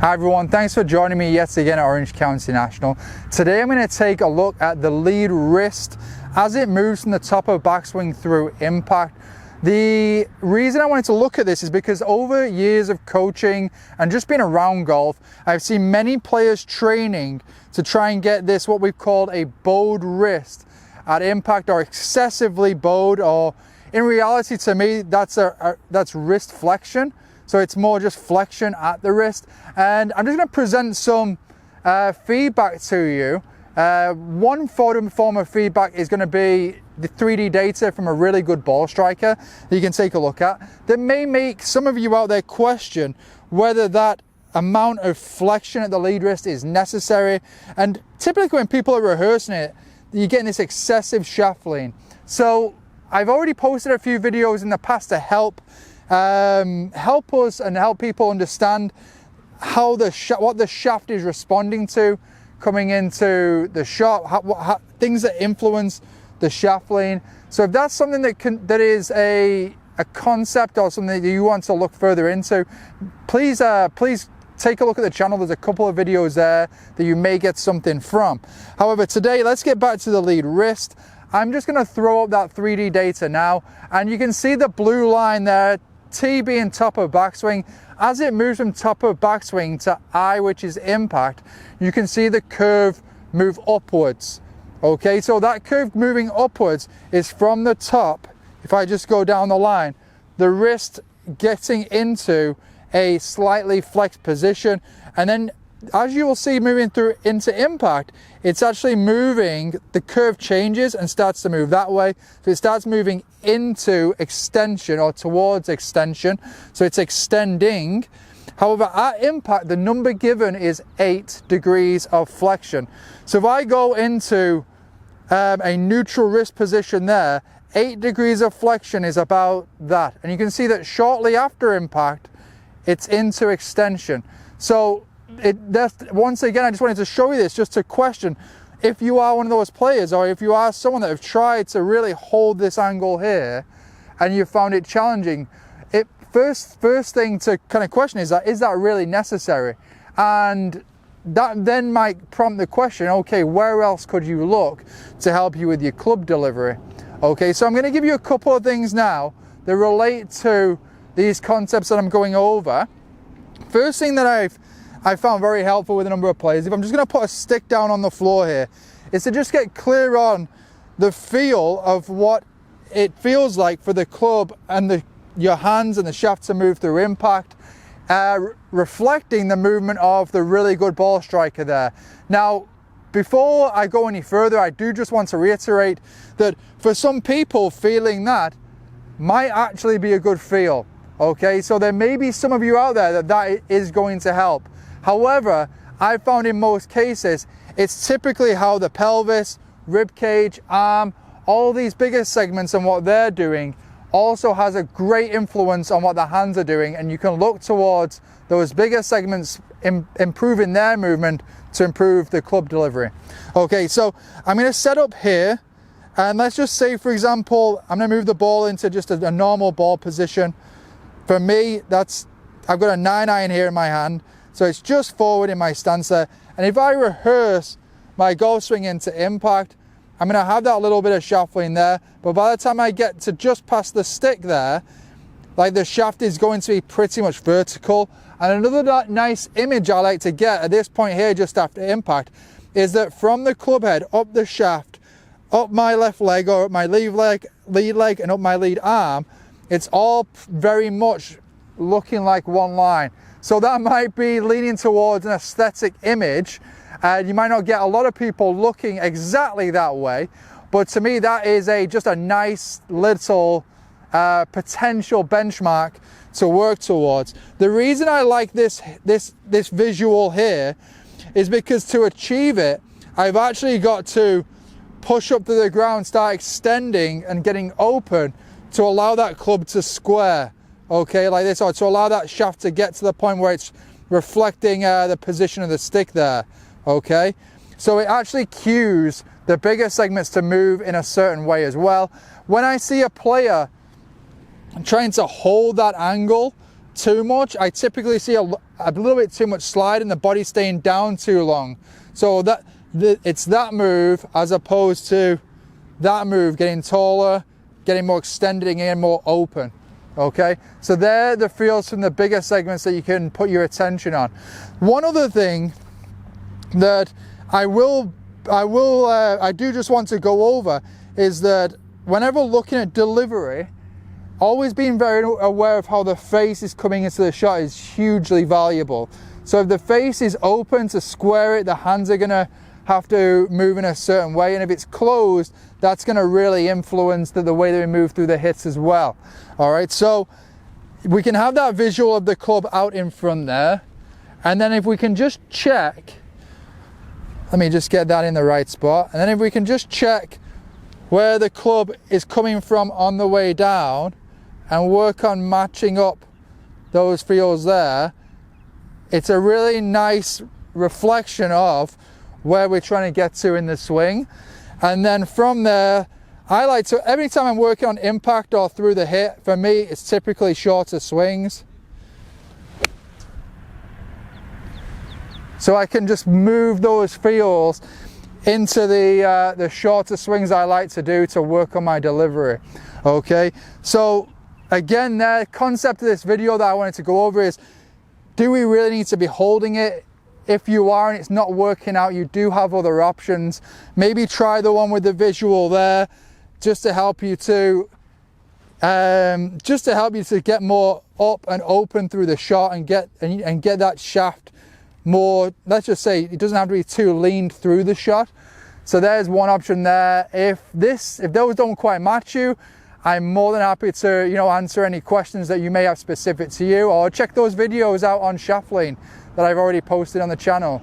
Hi everyone, thanks for joining me yet again at Orange County National. Today I'm going to take a look at the lead wrist as it moves from the top of backswing through impact. The reason I wanted to look at this is because over years of coaching and just being around golf, I've seen many players training to try and get this, what we've called a bowed wrist at impact, or excessively bowed, or in reality to me that's wrist flexion. So it's more just flexion at the wrist. And I'm just going to present some feedback to you. One form of feedback is going to be the 3D data from a really good ball striker that you can take a look at. That may make some of you out there question whether that amount of flexion at the lead wrist is necessary. And typically when people are rehearsing it, you're getting this excessive shaft lean. So I've already posted a few videos in the past to help us and help people understand how what the shaft is responding to coming into the shot, things that influence the shaft lean. So if that's something that is a concept or something that you want to look further into, please take a look at the channel. There's a couple of videos there that you may get something from. However, today let's get back to the lead wrist. I'm just going to throw up that 3D data now, and you can see the blue line there, T being top of backswing. As it moves from top of backswing to I, which is impact, you can see the curve move upwards. Okay, so that curve moving upwards is from the top. If I just go down the line, the wrist getting into a slightly flexed position, and then as you will see moving through into impact, it's actually moving, the curve changes and starts to move that way. So it starts moving into extension or towards extension. So it's extending. However, at impact, the number given is 8 degrees of flexion. So if I go into a neutral wrist position there, 8 degrees of flexion is about that. And you can see that shortly after impact, it's into extension. So once again, I just wanted to show you this just to question if you are one of those players, or if you are someone that have tried to really hold this angle here and you found it challenging. First thing to kind of question is that really necessary? And that then might prompt the question, okay, where else could you look to help you with your club delivery? Okay, so I'm going to give you a couple of things now that relate to these concepts that I'm going over. First thing that I found very helpful with a number of players, if I'm just going to put a stick down on the floor here, is to just get clear on the feel of what it feels like for the club and your hands and the shaft to move through impact, reflecting the movement of the really good ball striker there. Now, before I go any further, I do just want to reiterate that for some people, feeling that might actually be a good feel. Okay, so there may be some of you out there that is going to help. However, I've found in most cases, it's typically how the pelvis, rib cage, arm, all these bigger segments and what they're doing also has a great influence on what the hands are doing, and you can look towards those bigger segments improving their movement to improve the club delivery. Okay, so I'm going to set up here, and let's just say, for example, I'm going to move the ball into just a normal ball position. For me, I've got a 9-iron here in my hand. So it's just forward in my stance there. And if I rehearse my golf swing into impact, I'm going to have that little bit of shaft lean there. But by the time I get to just past the stick there, like the shaft is going to be pretty much vertical. And another nice image I like to get at this point here, just after impact, is that from the club head, up the shaft, up my left leg, or up my lead leg, and up my lead arm, it's all very much looking like one line. So that might be leaning towards an aesthetic image, and you might not get a lot of people looking exactly that way, but to me that is just a nice little potential benchmark to work towards. The reason I like this visual here is because to achieve it, I've actually got to push up to the ground, start extending and getting open to allow that club to square. Okay, like this, or to allow that shaft to get to the point where it's reflecting the position of the stick there. Okay, so it actually cues the bigger segments to move in a certain way as well. When I see a player trying to hold that angle too much. I typically see a little bit too much slide and the body staying down too long. So it's that move as opposed to that move getting taller, getting more extended and more open. Okay, so they're the feels from the bigger segments that you can put your attention on. One other thing that I do just want to go over is that whenever looking at delivery, always being very aware of how the face is coming into the shot is hugely valuable. So if the face is open to square it, the hands are gonna have to move in a certain way, and if it's closed, that's going to really influence the way that we move through the hits as well. All right, so we can have that visual of the club out in front there, and then if we can just check, let me just get that in the right spot, and then if we can just check where the club is coming from on the way down and work on matching up those feels there, it's a really nice reflection of where we're trying to get to in the swing. And then from there, I like to, every time I'm working on impact or through the hit, for me it's typically shorter swings, so I can just move those feels into the shorter swings I like to do to work on my delivery. Okay, so again, the concept of this video that I wanted to go over is, do we really need to be holding it? If you are and it's not working out, you do have other options. Maybe try the one with the visual there, just to help you to get more up and open through the shot and get that shaft more, let's just say it doesn't have to be too leaned through the shot. So there's one option there. If those don't quite match you, I'm more than happy to answer any questions that you may have specific to you, or check those videos out on shaft lean that I've already posted on the channel.